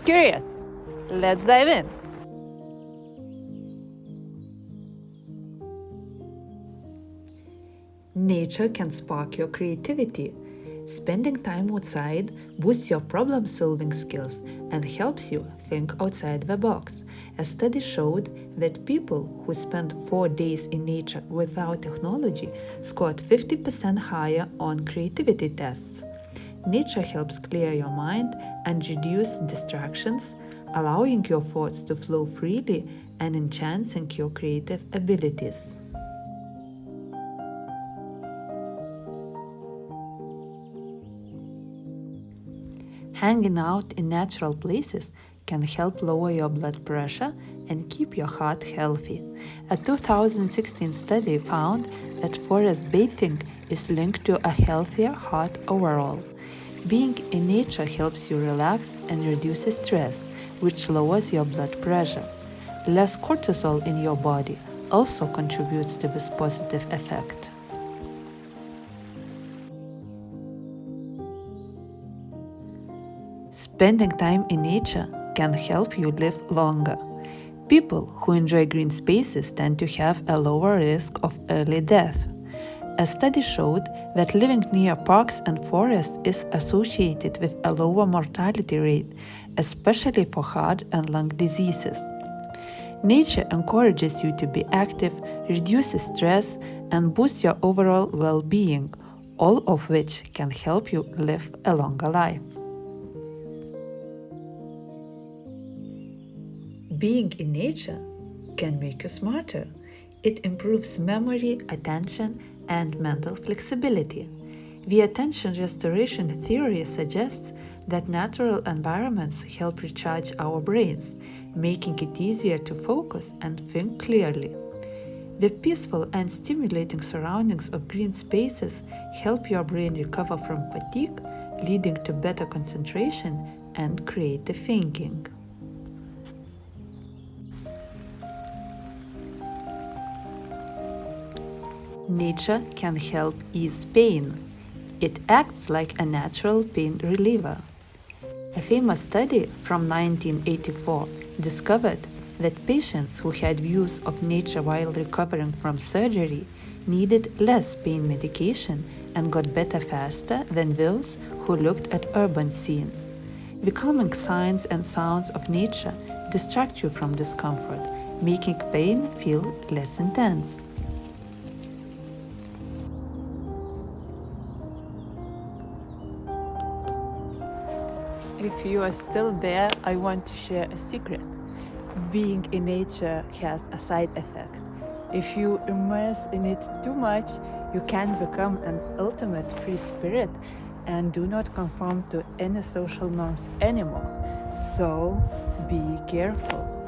Curious? Let's dive in. Nature can spark your creativity. Spending time outside boosts your problem solving skills and helps you think outside the box. A study showed that people who spent 4 days in nature without technology scored 50% higher on creativity tests. Nature helps clear your mind and reduce distractions, allowing your thoughts to flow freely and enhancing your creative abilities. Hanging out in natural places can help lower your blood pressure and keep your heart healthy. A 2016 study found that forest bathing is linked to a healthier heart overall. Being in nature helps you relax and reduces stress, which lowers your blood pressure. Less cortisol in your body also contributes to this positive effect. Spending time in nature can help you live longer. People who enjoy green spaces tend to have a lower risk of early death. A study showed that living near parks and forests is associated with a lower mortality rate, especially for heart and lung diseases. Nature encourages you to be active, reduces stress, and boosts your overall well being, all of which can help you live a longer life. Being in nature can make you smarter. It improves memory, attention, and mental flexibility. The attention restoration theory suggests that natural environments help recharge our brains, making it easier to focus and think clearly. The peaceful and stimulating surroundings of green spaces help your brain recover from fatigue, leading to better concentration and creative thinking. Nature can help ease pain. It acts like a natural pain reliever. A famous study from 1984 discovered that patients who had use of nature while recovering from surgery needed less pain medication and got better faster than those who looked at urban scenes. The calming signs and sounds of nature distract you from discomfort, making pain feel less intense. If you are still there, I want to share a secret. Being in nature has a side effect. If you immerse in it too much, you can become an ultimate free spirit and do not conform to any social norms anymore. So be careful.